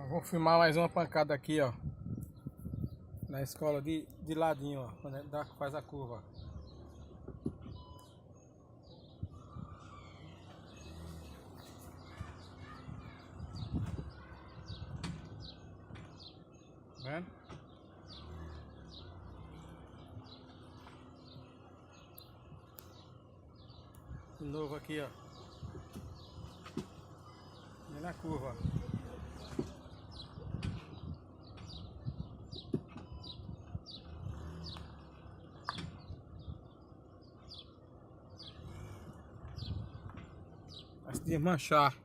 Vou filmar mais uma pancada aqui, ó. Na escola de ladinho, ó. Quando faz a curva. Tá vendo? De novo aqui, ó. E na curva. Vai se desmanchar.